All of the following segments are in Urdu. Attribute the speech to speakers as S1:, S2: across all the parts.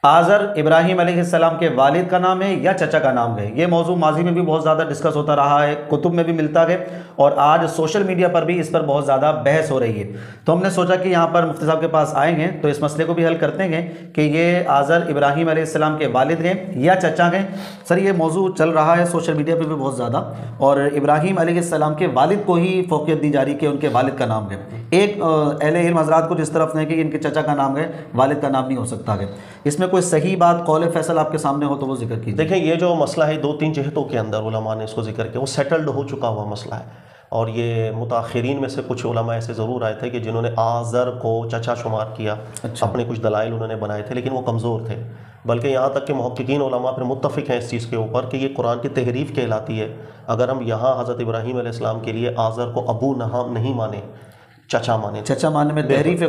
S1: آزر ابراہیم علیہ السلام کے والد کا نام ہے یا چچا کا نام ہے؟ یہ موضوع ماضی میں بھی بہت زیادہ ڈسکس ہوتا رہا ہے، کتب میں بھی ملتا ہے، اور آج سوشل میڈیا پر بھی اس پر بہت زیادہ بحث ہو رہی ہے۔ تو ہم نے سوچا کہ یہاں پر مفتی صاحب کے پاس آئیں گے تو اس مسئلے کو بھی حل کرتے ہیں کہ یہ آزر ابراہیم علیہ السلام کے والد ہیں یا چچا ہیں۔ سر یہ موضوع چل رہا ہے سوشل میڈیا پہ بھی بہت زیادہ، اور ابراہیم علیہ السلام کے والد کو ہی فوقیت دی جا رہی کہ ان کے والد کا نام ہے۔ ایک اہل علم حضرات کو جس طرف ہے کہ ان کے چچا کا نام ہے، والد کا نام نہیں ہو سکتا ہے۔ اس میں کوئی صحیح بات قول فیصل آپ کے سامنے ہو تو وہ ذکر کیجیے۔
S2: دیکھیں یہ جو مسئلہ ہے 2-3 جہتوں کے اندر علماء نے اس کو ذکر کیا، وہ سیٹلڈ ہو چکا ہوا مسئلہ ہے، اور یہ متاخرین میں سے کچھ علماء ایسے ضرور آئے تھے کہ جنہوں نے آزر کو چچا شمار کیا، اپنے کچھ دلائل انہوں نے بنائے تھے، لیکن وہ کمزور تھے۔ بلکہ یہاں تک کہ محققین علماء پھر متفق ہیں اس چیز کے اوپر کہ یہ قرآن کی تحریف کہلاتی ہے اگر ہم یہاں حضرت ابراہیم علیہ السلام کے لیے آزر کو ابو نہیں مانے، چچا مانے،
S1: چچا مانے میں تحریف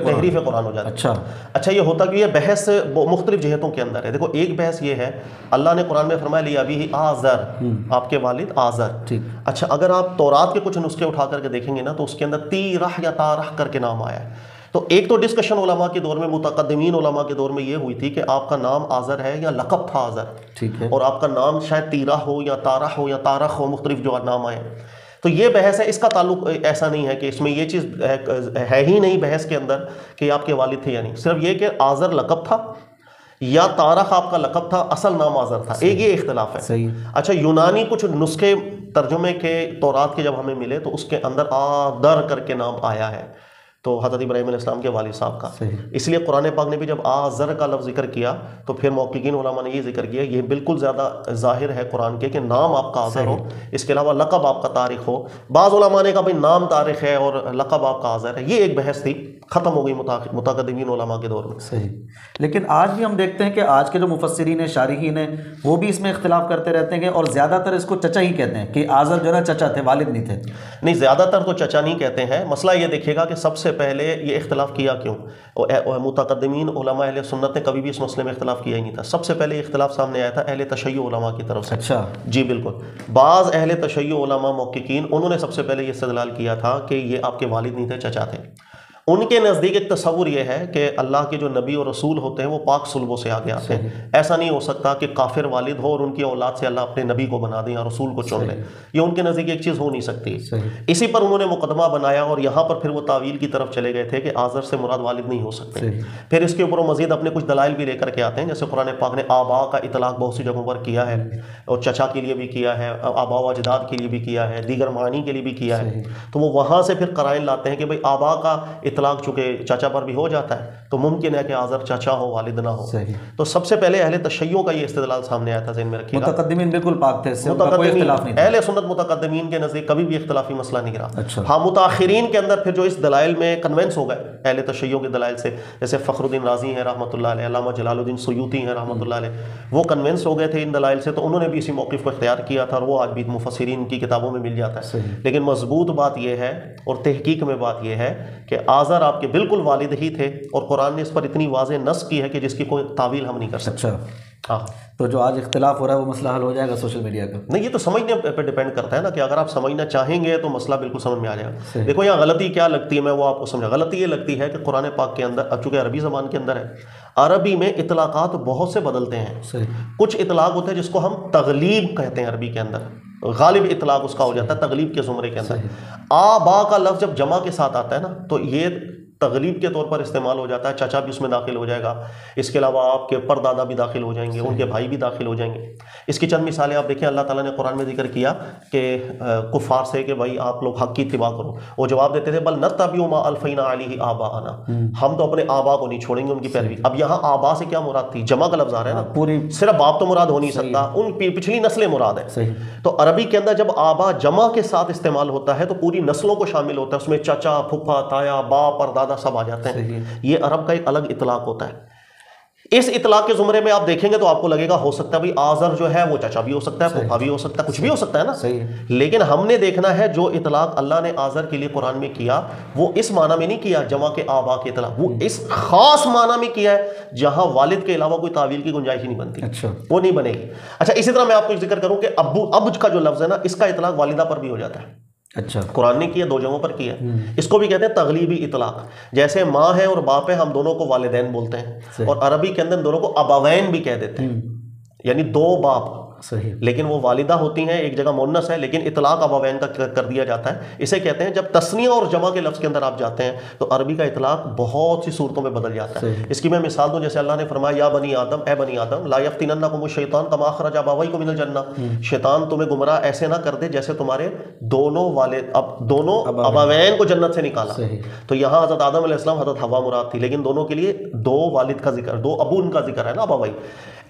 S2: قرآن ہو جاتا ہے۔ اچھا یہ ہوتا کہ یہ بحث مختلف جہتوں کے اندر ہے۔ دیکھو ایک بحث یہ ہے، اللہ نے قرآن میں فرمایا لیا ابھی آزر، آپ کے والد آزر۔ اچھا اگر آپ تورات کے کچھ نسخے اٹھا کر کے دیکھیں گے نا تو اس کے اندر تیرہ یا تارہ کر کے نام آیا ہے۔ تو ایک تو ڈسکشن علماء کے دور میں، متقدمین علماء کے دور میں یہ ہوئی تھی کہ آپ کا نام آزر ہے یا لقب تھا آزر، اور آپ کا نام شاید تیرہ ہو یا تارہ ہو یا تارخ ہو، مختلف جو نام آئے۔ تو یہ بحث ہے، اس کا تعلق ایسا نہیں ہے کہ اس میں یہ چیز ہے ہی نہیں بحث کے اندر کہ آپ کے والد تھے یا نہیں، صرف یہ کہ آزر لقب تھا یا تارخ آپ کا لقب تھا، اصل نام آزر تھا، ایک یہ اختلاف ہے۔
S1: صحیح۔
S2: اچھا یونانی کچھ نسخے ترجمے کے تورات کے جب ہمیں ملے تو اس کے اندر آدر کر کے نام آیا ہے، تو حضرت ابراہیم علیہ السلام کے والد صاحب کا، اس لیے قرآن پاک نے بھی جب آزر کا لفظ ذکر کیا تو پھر محققین علماء نے یہ ذکر کیا یہ بالکل زیادہ ظاہر ہے قرآن کے کہ نام آپ کا آزر ہو، اس کے علاوہ لقب آپ کا طارق ہو۔ بعض علماء نے کہا بھائی نام طارق ہے اور لقب آپ کا آزر ہے، یہ ایک بحث تھی، ختم ہو گئی متقدمین علماء کے دور میں۔
S1: صحیح۔ لیکن آج بھی ہم دیکھتے ہیں کہ آج کے جو مفسرین ہیں، شارحین ہیں، وہ بھی اس میں اختلاف کرتے رہتے ہیں اور زیادہ تر اس کو چچا ہی کہتے ہیں کہ آزر جو ہے نا چچا تھے، والد نہیں تھے۔
S2: نہیں، زیادہ تر تو چچا نہیں کہتے ہیں۔ مسئلہ یہ دیکھیے گا کہ سب سے پہلے یہ اختلاف کیا کیوں؟ متقدمین علماء اہل سنت نے کبھی بھی اس مسئلے میں اختلاف کیا ہی نہیں تھا۔ سب سے پہلے اختلاف سامنے آیا تھا اہل تشیع علماء کی طرف سے۔
S1: اچھا
S2: جی بالکل، بعض اہل تشیع علماء محققین انہوں نے سب سے پہلے یہ استدلال کیا تھا کہ یہ آپ کے والد نہیں تھے، چچا تھے۔ ان کے نزدیک ایک تصور یہ ہے کہ اللہ کے جو نبی اور رسول ہوتے ہیں وہ پاک صلبوں سے آگے آتے ہیں، ایسا نہیں ہو سکتا کہ کافر والد ہو اور ان کی اولاد سے اللہ اپنے نبی کو بنا دیں یا رسول کو چن لیں، یہ ان کے نزدیک ایک چیز ہو نہیں سکتی۔ اسی پر انہوں نے مقدمہ بنایا اور یہاں پر پھر وہ تعویل کی طرف چلے گئے تھے کہ آزر سے مراد والد نہیں ہو سکتے۔ پھر اس کے اوپر وہ مزید اپنے کچھ دلائل بھی لے کر کے آتے ہیں، جیسے قرآن پاک نے آبا کا اطلاق بہت سی جگہوں پر کیا ہے، اور چچا کے لیے بھی کیا ہے، آبا و اجداد کے لیے بھی کیا ہے، دیگر معانی کے لیے بھی کیا ہے۔ تو وہ وہاں سے پھر قرائن لاتے ہیں کہ بھئی آبا کا اطلاق چونکہ چاچا پر بھی ہو جاتا ہے تو ممکن ہے کہ آزر چاچا ہو، والد نہ ہو۔ تو سب سے پہلے اہل تشیع کا یہ استدلال سامنے آیا تھا، ذہن میں رکھیے گا۔
S1: متقدمین بالکل پاک تھے، اس سے کوئی اختلاف نہیں تھا۔
S2: اہل سنت متقدمین کے نزدیک کبھی بھی اختلافی مسئلہ نہیں رہا۔ ہاں متاخرین کے اندر پھر جو اس دلائل میں کنونس ہو گئے اہل تشیع کے دلائل سے، جیسے فخر الدین رازی ہیں رحمۃ اللہ علیہ، علامہ جلال الدین سیوطی ہیں رحمۃ اللہ علیہ، وہ کنونس ہو گئے تھے ان دلائل سے، تو انہوں نے بھی اسی موقف کو اختیار کیا تھا، اور وہ آج بھی مفسرین کی کتابوں میں مل جاتا ہے۔ لیکن مضبوط بات یہ ہے اور تحقیق میں بات یہ ہے کہ آزر آپ کے بالکل والد ہی تھے، اور قرآن نے اس پر اتنی واضح نص کی ہے کہ جس کی کوئی تعویل ہم نہیں کر سکتے۔
S1: ہاں، تو جو آج اختلاف ہو رہا ہے وہ مسئلہ حل ہو جائے گا سوشل میڈیا کا؟
S2: نہیں، یہ تو سمجھنے پہ ڈیپینڈ کرتا ہے نا، کہ اگر آپ سمجھنا چاہیں گے تو مسئلہ بالکل سمجھ میں آ جائے گا۔ دیکھو یہاں غلطی کیا لگتی ہے، میں وہ آپ کو سمجھا۔ غلطی یہ لگتی ہے کہ قرآن پاک کے اندر، اب چونکہ عربی زبان کے اندر ہے، عربی میں اطلاقات بہت سے بدلتے ہیں۔ کچھ اطلاق ہوتے ہیں جس کو ہم تغلیب کہتے ہیں، عربی کے اندر غالب اطلاق اس کا ہو جاتا ہے تغلیب کے زمرے کے اندر۔ آبا کا لفظ جب جمع کے ساتھ آتا ہے نا تو یہ تغلیب کے طور پر استعمال ہو جاتا ہے، چچا بھی اس میں داخل ہو جائے گا، اس کے علاوہ آپ کے پردادا بھی داخل ہو جائیں گے، ان کے بھائی بھی داخل ہو جائیں گے۔ اس کی چند مثالیں آپ دیکھیں، اللہ تعالیٰ نے قرآن میں ذکر کیا کہ کفار سے کہ بھائی آپ لوگ حق کی اتباع کرو، وہ جواب دیتے تھے بل نتبع ما الفینا علیہ آباءنا، ہم تو اپنے آبا کو نہیں چھوڑیں گے، ان کی پیروی۔ اب یہاں آبا سے کیا مراد تھی؟ جمع کا لفظ آ رہا ہے نا، پوری صرف باپ تو مراد ہو نہیں سکتا، ان پچھلی نسلیں مراد ہے۔ تو عربی کے اندر جب آبا جمع کے ساتھ استعمال ہوتا ہے تو پوری نسلوں کو شامل ہوتا ہے، اس میں چچا، پھپھا، تایا، باپ اور دادا سب آ جاتے ہیں۔ یہ عرب کا ایک الگ اطلاق ہوتا ہے۔ اس اطلاق کے زمرے میں آپ دیکھیں گے تو آپ کو لگے گا ہو سکتا ہے بھائی آزر جو ہے وہ چچا بھی ہو سکتا ہے، پھوپھا بھی ہو سکتا ہے، کچھ بھی ہو سکتا ہے نا۔ لیکن ہم نے دیکھنا ہے جو اطلاق اللہ نے آزر کے لیے قرآن میں کیا وہ اس معنی میں نہیں کیا جمع کے آبا کے اطلاق، وہ اس خاص معنی میں کیا ہے جہاں والد کے علاوہ کوئی تعویل کی گنجائش ہی نہیں بنتی، وہ نہیں بنے گی۔ اچھا اسی طرح میں آپ کو ذکر کروں کہ ابو، ابج کا جو لفظ ہے نا، اس کا اطلاق والدہ پر بھی ہو جاتا ہے۔
S1: اچھا،
S2: قرآن نے کیا، 2 جگہوں پر کیا. اس کو بھی کہتے ہیں تغلیبی اطلاق. جیسے ماں ہے اور باپ ہے، ہم دونوں کو والدین بولتے ہیں، اور عربی کے اندر دونوں کو ابوین بھی کہہ دیتے ہیں، یعنی 2 باپ.
S1: صحیح.
S2: لیکن وہ والدہ ہوتی ہیں، ایک جگہ مؤنث ہے، لیکن اطلاق ابوین کا کر دیا جاتا ہے. اسے کہتے ہیں جب تثنیہ اور جمع کے لفظ کے اندر آپ جاتے ہیں تو عربی کا اطلاق بہت سی صورتوں میں بدل جاتا ہے. اس کی میں مثال دوں، جیسے اللہ نے فرمایا یا بنی آدم، اے بنی آدم، لا یفتننکم الشیطان کما اخرج ابویکم من الجنہ، شیطان تمہیں گمراہ ایسے نہ کر دے جیسے تمہارے دونوں ابوین کو جنت سے نکالا. تو یہاں حضرت آدم علیہ السلام، حضرت حوا مراد تھی، لیکن دونوں کے لیے 2 والد کا ذکر، 2 ابون کا ذکر ہے نا، ابوی.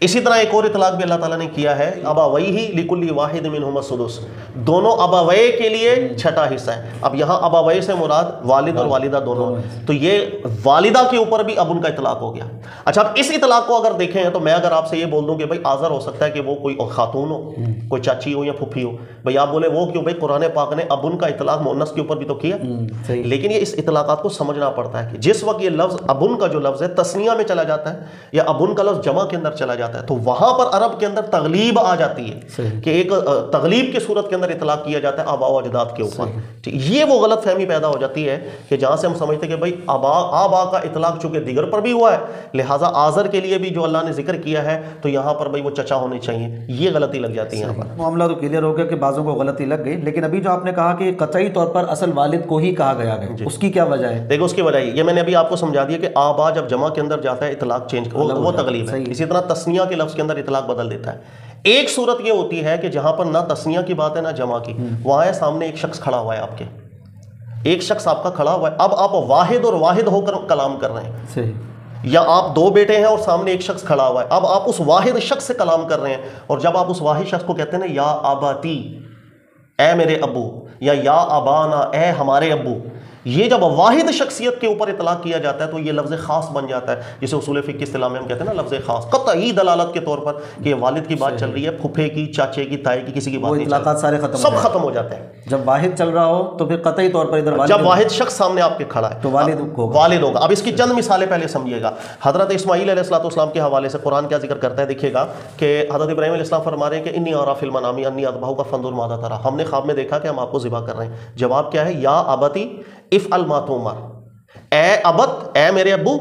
S2: اسی طرح ایک اور اطلاق بھی اللہ تعالیٰ نے کیا ہے، ابویہ لکل واحد منہما السدس، دونوں ابوے کے لیے 6واں حصہ ہے. اب یہاں ابوے سے مراد والد اور والدہ دونوں، تو یہ والدہ کے اوپر بھی اب ان کا اطلاق ہو گیا. اچھا، اب اس اطلاق کو اگر دیکھیں تو میں اگر آپ سے یہ بول دوں کہ بھائی آذر ہو سکتا ہے کہ وہ کوئی خاتون ہو، کوئی چاچی ہو یا پھپھی ہو، بھائی آپ بولے وہ کیوں؟ بھائی قرآن پاک نے اب ان کا اطلاق مؤنث کے اوپر بھی تو کیا. لیکن یہ اس اطلاقات کو سمجھنا پڑتا ہے کہ جس وقت یہ لفظ ابن کا جو لفظ ہے تثنیہ میں چلا جاتا ہے یا ابن کا لفظ جمع کے اندر چلا جاتا ہے، تو وہاں پر عرب کے اندر تغلیب آ جاتی ہے کہ ایک تغلیب کی صورت کے اندر اطلاق کیا جاتا ہے آبا و اجداد کے اوپر. یہ وہ غلط فہمی پیدا ہو جاتی ہے کہ جہاں سے ہم سمجھتے ہیں کہ بھائی آبا کا اطلاق چونکہ دیگر پر بھی ہوا ہے، لہٰذا آذر کے لیے بھی جو اللہ نے ذکر کیا ہے تو یہاں پر بھائی وہ چچا ہونے چاہیے. یہ غلطی لگ جاتی ہے. یہاں پر
S1: معاملہ تو کلیئر ہو گیا کہ بعضوں کو غلطی لگ گئی، لیکن ابھی جو آپ نے کہا کہ قطعی طور پر اصل والد کو ہی کہا گیا ہے، اس کی کیا وجہ ہے؟
S2: دیکھو اس کی وجہ یہ میں نے ابھی آپ کو سمجھا دیا کہ آبا جب جمع کے اندر جاتا ہے اطلاق چینج، وہ تغلیب ہے. اسی طرح تثنیہ کے لفظ کے اندر اطلاق بدل دیتا ہے. ایک صورت یہ ہوتی ہے کہ جہاں پر نہ تثنیہ کی بات ہے نہ جمع کی، وہاں ہے سامنے ایک شخص کھڑا ہوا ہے، آپ کے ایک شخص آپ کا کھڑا ہوا ہے، اب آپ واحد اور واحد ہو کر کلام کر رہے ہیں، یا آپ 2 بیٹے ہیں اور سامنے ایک شخص کھڑا ہوا ہے، اب آپ اس واحد شخص سے کلام کر رہے ہیں، اور جب آپ اس واحد شخص کو کہتے ہیں نا یا آباتی، اے میرے ابو، یا ابانا، اے ہمارے ابو، یہ جب واحد شخصیت کے اوپر اطلاق کیا جاتا ہے تو یہ لفظ خاص بن جاتا ہے، جسے اصول فقہ کی اصطلاح میں ہم کہتے ہیں نا لفظ خاص، قطعی دلالت کے طور پر کہ والد کی بات چل رہی ہے، پھپھے کی، چاچے کی، تائی کی، کسی کی بات نہیں،
S1: اطلاقات سارے
S2: سب ختم ہو جاتے ہیں.
S1: جب واحد چل رہا ہو تو پھر قطعی طور پر ادھر
S2: جب واحد شخص سامنے آپ کے کھڑا ہے
S1: تو والد
S2: ہوگا. اب اس کی چند مثالیں پہلے سمجھیے گا. حضرت اسماعیل علیہ السلام کے حوالے سے قرآن کیا ذکر کرتا ہے، دیکھیے گا کہ حضرت ابراہیم علیہ السلام فرما رہے ہیں کہ انی ارا فی المنام انی اذبحک فانظر ماذا تری، ہم نے خواب میں دیکھا کہ ہم آپ کو ذبح کر رہے ہیں. جواب کیا ہے؟ یا ابتی افعل ما تؤمر، اے ابت، اے میرے ابو،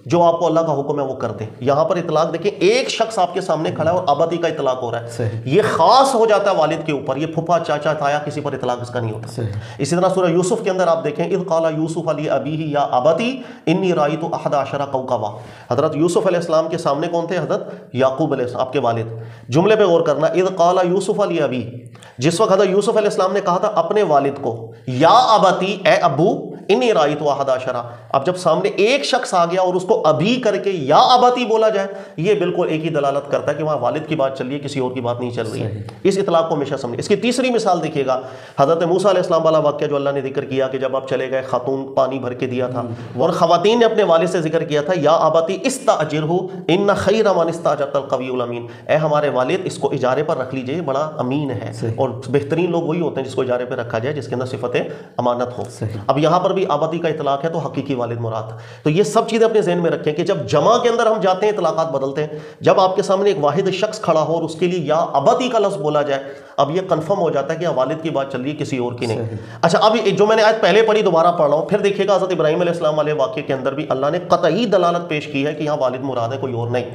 S2: جو آپ کو اللہ کا حکم ہے وہ کر دیں. یہاں پر اطلاق دیکھیں، ایک شخص آپ کے سامنے کھڑا ہے اور ابتی کا اطلاق ہو رہا ہے، یہ خاص ہو جاتا ہے والد کے اوپر، یہ پھپھا، چاچا، تایا، کسی پر اطلاق اس کا نہیں ہوتا. اسی طرح سورہ یوسف کے اندر آپ دیکھیں، اذ قال یوسف لابیہ یا ابتی انی رأیت 11 کوکبا، حضرت یوسف علیہ السلام کے سامنے کون تھے؟ حضرت یعقوب علیہ السلام، آپ کے والد. جملے پہ غور کرنا، اذ قال یوسف لابیہ، جس وقت حضرت یوسف علیہ السلام نے کہا تھا اپنے والد کو یا ابتی، اے ابو، انی رأیت 11. اب جب سامنے ایک شخص آ گیا اور اس کو ابھی کر کے یا اباتی بولا جائے، یہ بالکل ایک ہی دلالت کرتا ہے کہ وہاں والد کی بات چل رہی ہے، کسی اور کی بات نہیں چل رہی ہے. اس اطلاق کو ہمیشہ سمجھیں. اس کی تیسری مثال دیکھیے گا، حضرت موسیٰ علیہ السلام والا واقعہ جو اللہ نے ذکر کیا کہ جب آپ چلے گئے، خاتون پانی بھر کے دیا تھا، اور خواتین نے اپنے والد سے ذکر کیا تھا یا اباتی استاجرہ ان خیر من استاجرت القوی الامین، اے ہمارے والد اس کو اجارے پر رکھ لیجئے، بڑا امین ہے. اور بہترین لوگ وہی ہوتے ہیں جس کو اجارے پہ رکھا جائے، جس کے اندر صفت امانت ہو. اب یہاں پر بھی اباتی کا اطلاق ہے تو حقیقی والد مراد. تو یہ سب چیزیں اپنے ذہن میں رکھیں کہ جب جمع کے اندر ہم جاتے ہیں اطلاقات بدلتے ہیں. جب آپ کے سامنے ایک واحد شخص کھڑا ہو اور اس کے لیے یا اباتی کا لفظ بولا جائے، اب یہ کنفرم ہو جاتا ہے کہ والد کی بات چل رہی ہے، کسی اور کی نہیں. اچھا، اب جو میں نے آیت پہلے پڑھی دوبارہ پڑھ رہا ہوں، پھر دیکھیے گا حضرت ابراہیم علیہ السلام والے واقعے کے اندر بھی اللہ نے قطعی دلالت پیش کی ہے کہ یہاں والد مراد ہے، کوئی اور نہیں.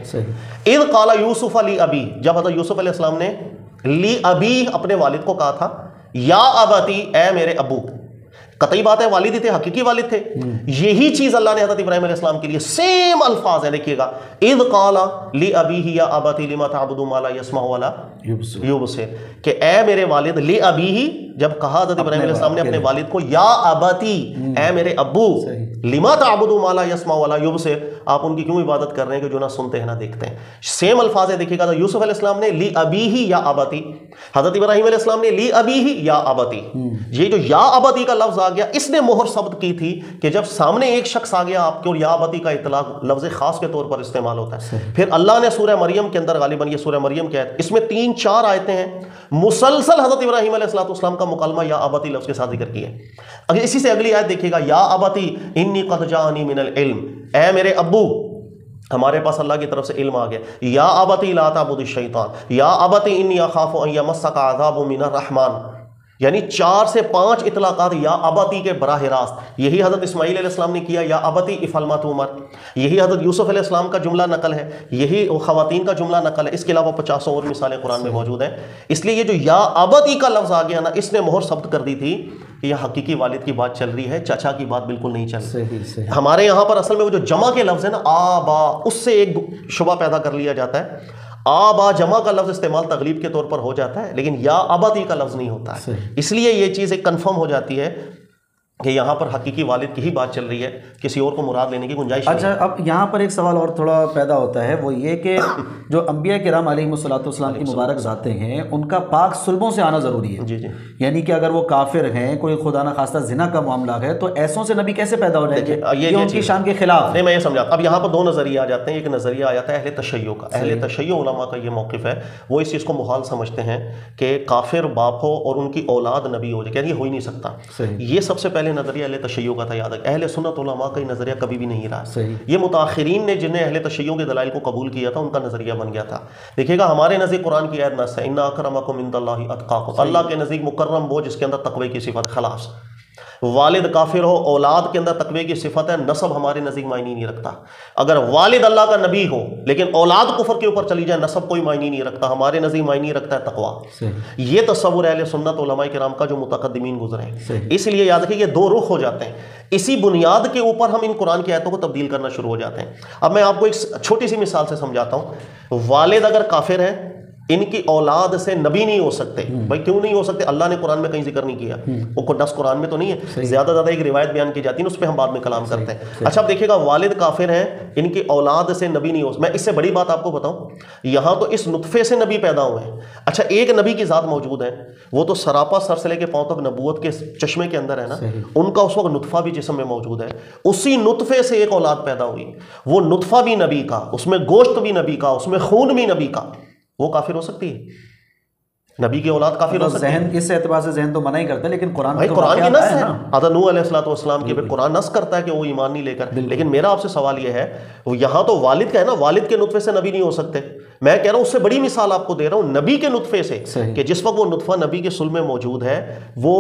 S2: اذ قال یوسف لابی، جب حضرت یوسف علیہ السلام نے لی ابی اپنے والد کو کہا تھا یا اباتی، اے میرے ابو، قطعی بات ہے والد ہی تھے، حقیقی والد تھے. یہی چیز اللہ نے حضرت ابراہیم علیہ السلام کے لیے سیم الفاظ ہیں، دیکھیے گا، اذ قال لابیہ یا اباتی لما تعبد ما لا يسمع ولا یبصر، کہ اے میرے والد، لابیہ جب کہا حضرت ابراہیم علیہ السلام نے اپنے والد کو یا اباتی، اے میرے ابو، لما تعبد ما لا يسمع ولا یبصر، آپ ان کی کیوں عبادت کر رہے ہیں کہ جو نہ سنتے ہیں نہ دیکھتے ہیں. سیم الفاظ ہے، دیکھیے گا، یوسف علیہ السلام نے لابیہ یا اباتی، حضرت ابراہیم علیہ السلام نے لابیہ یا اباتی. یہ جو یا اباتی کا لفظ آ گیا، اس نے مہر ثبت کی تھی کہ جب سامنے ایک شخص آ گیا آپ کے اور یا اباتی کا اطلاق لفظ خاص کے طور پر استعمال ہوتا ہے. پھر اللہ نے سورہ مریم کے اندر، غالباً یہ سورہ مریم کی آیت، اس میں 3-4 آیتیں ہیں مسلسل حضرت ابراہیم علیہ السلام کا مکالمہ یا اباتی لفظ کے ساتھ ذکر کیا ہے. اگر اسی سے اگلی آیت دیکھیے گا، یا اباتی انی قد جاءنی من العلم، اے میرے ابو، ہمارے پاس اللہ کی طرف سے علم آ گیا. یا اباتی لا تعبد الشیطان، یا اباتی انی اخاف ان یمسک عذاب من الرحمن، یعنی 4 سے 5 اطلاقات یا ابتی کے براہ راست. یہی حضرت اسماعیل علیہ السلام نے کیا, یا ابتی افعل ما تؤمر. یہی حضرت یوسف علیہ السلام کا جملہ نقل ہے, یہی خواتین کا جملہ نقل ہے. اس کے علاوہ 50 اور مثالیں قرآن میں موجود ہیں. اس لیے یہ جو یا ابتی کا لفظ آ گیا نا, اس نے مہر ثبت کر دی تھی کہ یہ حقیقی والد کی بات چل رہی ہے, چچا کی بات بالکل نہیں چل رہی. ہمارے یہاں پر اصل میں وہ جو جمع کے لفظ ہے نا, آبا, اس سے ایک شبہ پیدا کر لیا جاتا ہے. آبا جمع کا لفظ استعمال تغلیب کے طور پر ہو جاتا ہے, لیکن یا ابتی کا لفظ نہیں ہوتا ہے. اس لیے یہ چیز ایک کنفرم ہو جاتی ہے کہ یہاں پر حقیقی والد کی ہی بات چل رہی ہے, کسی اور کو مراد لینے کی گنجائش نہیں.
S1: اچھا, اب یہاں پر ایک سوال اور تھوڑا پیدا ہوتا ہے, وہ یہ کہ جو انبیاء کرام علیہم الصلوۃ والسلام کی مبارک ذاتیں ہیں, ان کا پاک صلبوں سے آنا ضروری ہے.
S2: جی جی.
S1: یعنی کہ اگر وہ کافر ہیں, کوئی خدا نہ خواستہ زنا کا معاملہ ہے, تو ایسوں سے نبی کیسے پیدا ہو جائیں گے؟ یہ ان کی شان کے خلاف.
S2: نہیں, میں یہ سمجھاتا. اب یہاں پر 2 نظریے آ جاتے ہیں. ایک نظریہ آ جاتا ہے اہل تشیع کا. اہل تشیع علماء کا یہ موقف ہے, وہ اس چیز کو محال سمجھتے ہیں کہ کافر باپ ہو اور ان کی اولاد نبی ہو جائے, کہ یہ ہو ہی نہیں سکتا. یہ سب سے پہلے نظریہ اہل تشیع کا تھا. یاد رکھ, اہل سنت علماء کا یہ نظریہ کبھی بھی نہیں رہا. یہ متاخرین نے جنہیں اہل تشیع کے دلائل کو قبول کیا تھا, ان کا نظریہ بن گیا تھا. دیکھیے گا ہمارے نزدیک قرآن کی آیت نص ہے, ان اکرمکم عند اللہ اتقاکم. اللہ کے نزدیک مکرم وہ جس کے اندر تقوی کی صفت. خلاص. والد کافر ہو, اولاد کے اندر تقوی کی صفت ہے. نسب ہمارے نزدیک معنی نہیں رکھتا. اگر والد اللہ کا نبی ہو لیکن اولاد کفر کے اوپر چلی جائے, نسب کوئی معنی نہیں رکھتا. ہمارے نزدیک معنی رکھتا ہے تقوی. یہ تصور اہل سنت علماء کرام کا جو متقدمین گزرے ہیں. اس لیے یاد رکھیے یہ 2 رخ ہو جاتے ہیں. اسی بنیاد کے اوپر ہم ان قرآن کی آیتوں کو تبدیل کرنا شروع ہو جاتے ہیں. اب میں آپ کو ایک چھوٹی سی مثال سے سمجھاتا ہوں. والد اگر کافر ہیں, ان کی اولاد سے نبی نہیں ہو سکتے. بھائی کیوں نہیں ہو سکتے؟ اللہ نے قرآن میں کہیں ذکر نہیں کیا. وہ کو نص قرآن میں تو نہیں ہے, زیادہ ایک روایت بیان کی جاتی ہے, اس پہ ہم بعد میں کلام کرتے ہیں. اچھا, اب دیکھیے گا والد کافر ہیں, ان کی اولاد سے نبی نہیں ہو سکتے. میں اس سے بڑی بات آپ کو بتاؤں, یہاں تو اس نطفے سے نبی پیدا ہوئے ہیں. اچھا, ایک نبی کی ذات موجود ہے, وہ تو سراپا سر سے لے کے پاؤں تک نبوت کے چشمے کے اندر ہے نا. ان کا اس وقت نطفہ بھی جسم میں موجود ہے. اسی نطفے سے ایک اولاد پیدا ہوئی. وہ نطفہ بھی نبی کا, اس میں گوشت بھی نبی کا, اس میں خون بھی نبی کا. وہ کافر ہو سکتی ہے؟ نبی کی اولاد کافر ہو سکتی ہے؟
S1: ذہن اس اعتبار سے ذہن تو منع ہی کرتا ہے, لیکن قرآن
S2: کی نص ہے. حضرت نوح علیہ السلام کی قرآن نص کرتا ہے کہ وہ ایمان نہیں لے کر. لیکن میرا آپ سے سوال یہ ہے, یہاں تو والد کا ہے نا, والد کے نطفے سے نبی نہیں ہو سکتے. میں کہہ رہا ہوں اس سے بڑی مثال آپ کو دے رہا ہوں, نبی کے نطفے سے, کہ جس وقت وہ نطفہ نبی کے صلب میں موجود ہے, وہ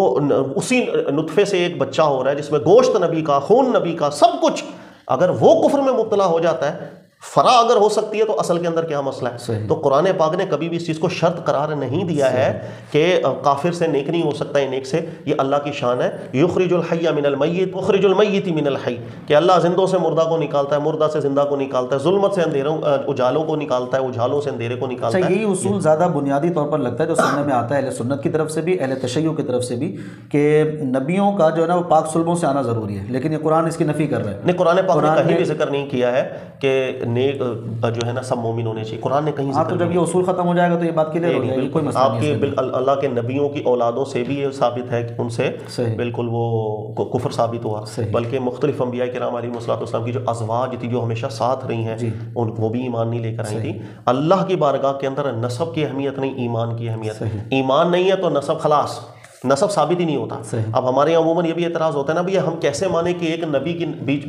S2: اسی نطفے سے ایک بچہ ہو رہا ہے جس میں گوشت نبی کا, خون نبی کا, سب کچھ. اگر وہ کفر میں مبتلا ہو جاتا ہے, فرا اگر ہو سکتی ہے, تو اصل کے اندر کیا مسئلہ ہے؟ تو قرآن پاک نے کبھی بھی اس چیز کو شرط قرار نہیں دیا ہے کہ کافر سے نیک نہیں ہو سکتا ہے نیک سے. یہ اللہ کی شان ہے. یخرج الحی من المیت مخرج المیت من الحی, کہ اللہ زندوں سے مردہ کو نکالتا ہے, مردہ سے زندہ کو نکالتا ہے, ظلمت سے اندھیروں اجالوں کو نکالتا ہے, اجالوں سے اندھیرے کو نکالتا ہے.
S1: یہی اصول زیادہ بنیادی طور پر لگتا ہے جو سننے میں آتا ہے اہل سنت کی طرف سے بھی, اہل تشیع کی طرف سے بھی, کہ نبیوں کا جو ہے نا وہ پاک صلبوں سے آنا ضروری ہے. لیکن یہ قرآن اس کی نفی کر رہا ہے.
S2: نہیں, قرآن پاک نے کہیں بھی ذکر نہیں کیا ہے کہ نیک جو ہے نا سب مومن ہونے چاہیے. قرآن نے کہیں
S1: تو جب یہ اصول ختم ہو جائے گا تو یہ بات کلیئر ہو جائے گی. کوئی مسئلہ
S2: آپ کے اللہ کے نبیوں کی اولادوں سے بھی یہ ثابت ہے کہ ان سے بالکل وہ کفر ثابت ہوا. بلکہ مختلف انبیاء کرام علیہ الصلوۃ والسلام کی جو ازواج تھی, جو ہمیشہ ساتھ رہی ہیں, ان وہ بھی ایمان نہیں لے کر آئی تھی. اللہ کی بارگاہ کے اندر نسب کی اہمیت نہیں, ایمان کی اہمیت. ایمان نہیں ہے تو نسب خلاص, نسب ثابت ہی نہیں ہوتا. اب ہمارے یہاں عموماً یہ بھی اعتراض ہوتا ہے نا, بھئی ہم کیسے مانیں کہ ایک نبی کی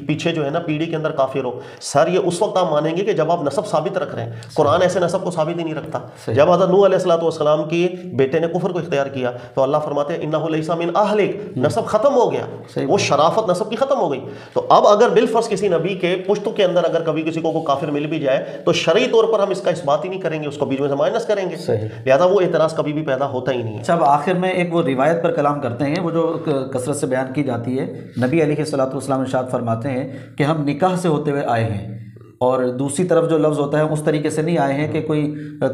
S2: پیچھے جو ہے نا پیڑھی کے اندر کافر ہو. سر یہ اس وقت آپ مانیں گے کہ جب آپ نسب ثابت رکھ رہے ہیں. قرآن ایسے نسب کو ثابت ہی نہیں رکھتا. جب حضرت نوح علیہ السلام کی بیٹے نے کفر کو اختیار کیا تو اللہ فرماتے ہیں انہ لیس من اہلک, نسب ختم ہو گیا, وہ شرافت نسب کی ختم ہو گئی. تو اب اگر بالفرض کسی نبی کے پشت کے اندر اگر کبھی کسی کو کافر مل بھی جائے تو شرعی طور پر ہم اس کا اس بات ہی نہیں کریں گے, اس کو بیچ میں سے مائنس کریں گے. لہذا وہ اعتراض کبھی بھی پیدا ہوتا ہی نہیں ہے.
S1: اب آخر میں ایک وہ روایت پر کلام کرتے ہیں, وہ جو کثرت سے بیان کی جاتی ہے. نبی علیہ الصلوۃ والسلام ارشاد فرماتے ہیں کہ ہم نکاح سے ہوتے ہوئے آئے ہیں, اور دوسری طرف جو لفظ ہوتا ہے اس طریقے سے نہیں آئے ہیں کہ کوئی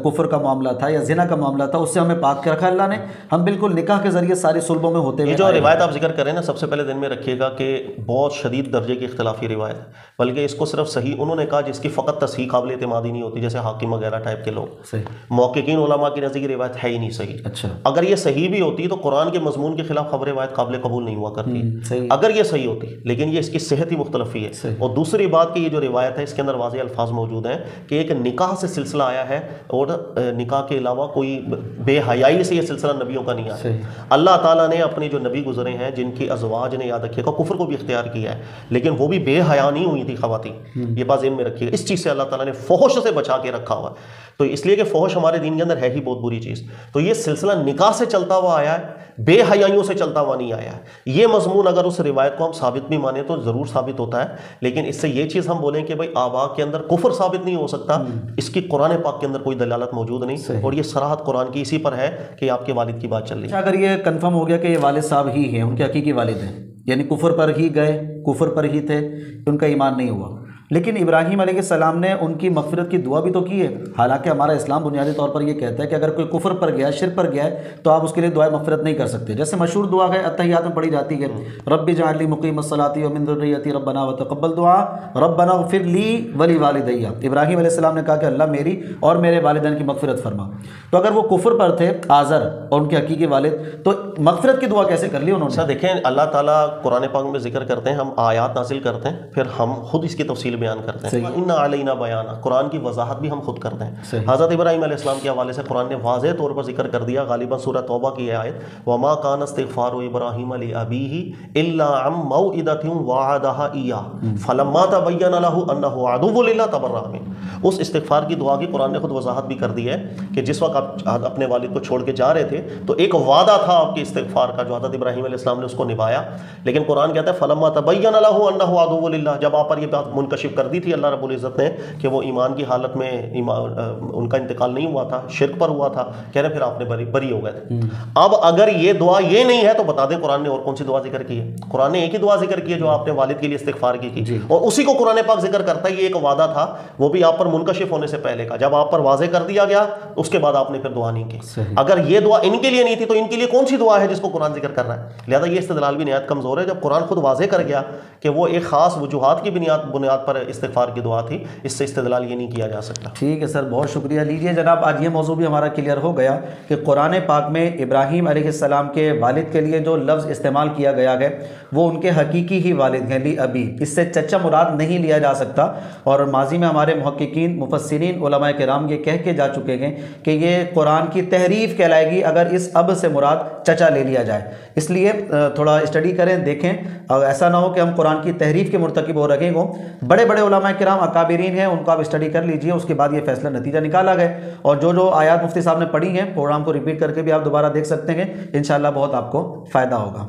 S1: کفر کا معاملہ تھا یا زنا کا معاملہ تھا, اس سے ہمیں پاک کے رکھا اللہ نے. ہم بالکل نکاح کے ذریعے ساری صلبوں میں ہوتے ہوئے.
S2: یہ جو روایت آپ ذکر کریں نا, سب سے پہلے دن میں رکھیے گا کہ بہت شدید درجے کی اختلافی روایت ہے. بلکہ اس کو صرف صحیح انہوں نے کہا جس کی فقط تصحیح قابل اعتماد ہی نہیں ہوتی, جیسے حاکم وغیرہ ٹائپ کے لوگ. محققین علماء کی نزدیک روایت ہے ہی نہیں صحیح.
S1: اچھا,
S2: اگر یہ صحیح بھی ہوتی تو قرآن کے مضمون کے خلاف خبر روایت قابل قبول نہیں ہوا کرتی اگر یہ صحیح ہوتی. لیکن یہ اس کی صحت ہی مختلف ہی ہے. اور دوسری بات کہ یہ جو روایت ہے اس کے اندر واضح الفاظ موجود ہیں کہ ایک نکاح سے سلسلہ آیا ہے اور نکاح کے علاوہ کوئی بے حیائی سے یہ سلسلہ نبیوں کا نہیں آیا. اللہ تعالیٰ نے اپنے جو نبی گزرے ہیں جن کی ازواج نے یاد رکھیے گا کفر کو بھی اختیار کیا ہے لیکن وہ بھی بے حیا نہیں ہوئی تھی خواتین, یہ بات ذہن میں رکھیے گا. اس چیز سے اللہ تعالیٰ نے فحش سے بچا کے رکھا ہوا ہے, تو اس لیے کہ فحش ہمارے دین کے اندر ہے ہی بہت بری چیز. تو یہ سلسلہ نکاح سے چلتا ہوا آیا ہے, بے حیائیوں سے چلتا ہوا نہیں آیا ہے. یہ مضمون اگر اس روایت کو ہم ثابت بھی مانیں تو ضرور ثابت ہوتا ہے, لیکن اس سے یہ چیز ہم بولیں کہ بھائی آبا کے اندر کفر ثابت نہیں ہو سکتا, اس کی قرآن پاک کے اندر کوئی دلالت موجود نہیں, اور یہ صراحت قرآن کی اسی پر ہے کہ آپ کے والد کی بات چل رہی ہے.
S1: اگر یہ کنفرم ہو گیا کہ یہ والد صاحب ہی ہیں, ان کے حقیقی والد ہیں, یعنی کفر پر ہی گئے, کفر پر ہی تھے, ان کا ایمان نہیں ہوا, لیکن ابراہیم علیہ السلام نے ان کی مغفرت کی دعا بھی تو کی ہے. حالانکہ ہمارا اسلام بنیادی طور پر یہ کہتا ہے کہ اگر کوئی کفر پر گیا, شرک پر گیا ہے, تو آپ اس کے لیے دعائے مغفرت نہیں کر سکتے. جیسے مشہور دعا ہے اتحیات میں پڑھی جاتی ہے, رب اجعلنی مقیم الصلاۃ ومن ذریتی ربنا وتقبل دعا ربنا اغفر لی ولی والدی. ابراہیم علیہ السلام نے کہا کہ اللہ میری اور میرے والدین کی مغفرت فرما. تو اگر وہ کفر پر تھے آزر اور ان کے حقیقی والد, تو مغفرت کی دعا کیسے کر لی انہوں نے؟
S2: دیکھیں اللہ تعالیٰ قرآن پاک میں ذکر کرتے ہیں, ہم آیات نازل کرتے ہیں, پھر ہم خود اس کی تفصیل بیان کرتے ہیں. ان علینا بیان, قرآن کی وضاحت بھی ہم خود کرتے ہیں. حضرت ابراہیم علیہ السلام کے حوالے سے قرآن نے واضح طور پر ذکر کر دیا, غالباً سورہ توبہ کی آیت, وما کان استغفار ابراہیم لابیہ الا عن موعدۃ وعدہا ایاہ فلما تبین لہ انہ عدو للہ تبرأ منہ. اس استغفار کی دعا کی قرآن نے خود وضاحت بھی کر دی ہے کہ جس وقت آپ اپنے والد کو چھوڑ کے جا رہے تھے تو ایک وعدہ تھا آپ کے استغفار کا جو حضرت ابراہیم علیہ السلام نے اس کو نبھایا, لیکن قرآن کہتا ہے فلما تبین لہ انہ عدو للہ, جب آپ پر یہ بات منکشف کر دی تھی اللہ رب العزت نے کہ وہ ایمان کی حالت میں ان کا انتقال نہیں ہوا تھا, شرک پر ہوا تھا, کہہ رہے پھر آپ نے بری ہو گئے تھے. اب اگر یہ دعا یہ نہیں ہے تو بتا دیں قرآن نے اور کون سی دعا ذکر کی ہے؟ قرآن نے ایک ہی دعا ذکر کی ہے جو آپ نے والد کے لیے استغفار کی, اور اسی کو قرآن پاک ذکر کرتا ہے. یہ ایک وعدہ تھا, وہ بھی آپ پر منکشف ہونے سے پہلے کا, جب آپ پر واضح کر دیا گیا اس کے بعد آپ نے پھر دعا نہیں کی. اگر یہ دعا ان کے لیے نہیں تھی تو ان کے لیے کون سی دعا ہے جس کو قرآن ذکر کر رہا ہے؟ لہذا یہ استدلال بھی نہایت کمزور ہے. جب قرآن خود واضح کر گیا کہ وہ ایک خاص وجوہات کی بنیاد پر استغفار کی دعا تھی, اس سے استدلال یہ نہیں کیا جا سکتا.
S1: ٹھیک ہے سر, بہت شکریہ. لیجیے جناب, آج یہ موضوع بھی ہمارا کلیئر ہو گیا کہ قرآن پاک میں ابراہیم علیہ السلام کے والد کے لیے جو لفظ استعمال کیا گیا ہے وہ ان کے حقیقی ہی والد ہیں, لی ابی, اس سے چچا مراد نہیں لیا جا سکتا. اور ماضی میں ہمارے محققین مفسرین علماء کرام یہ کہہ کے جا چکے ہیں کہ یہ قرآن کی تحریف کہلائے گی اگر اس اب سے مراد چچا لے لیا جائے. اس لیے تھوڑا اسٹڈی کریں, دیکھیں, اور ایسا نہ ہو کہ ہم قرآن کی تحریف کے مرتکب ہو رکھیں ہوں. بڑے بڑے علماء کرام اکابرین ہیں, ان کو آپ اسٹڈی کر لیجئے, اس کے بعد یہ فیصلہ نتیجہ نکالا گئے. اور جو آیات مفتی صاحب نے پڑھی ہیں پروگرام کو ریپیٹ کر کے بھی آپ دوبارہ دیکھ سکتے ہیں, انشاءاللہ بہت آپ کو فائدہ ہوگا.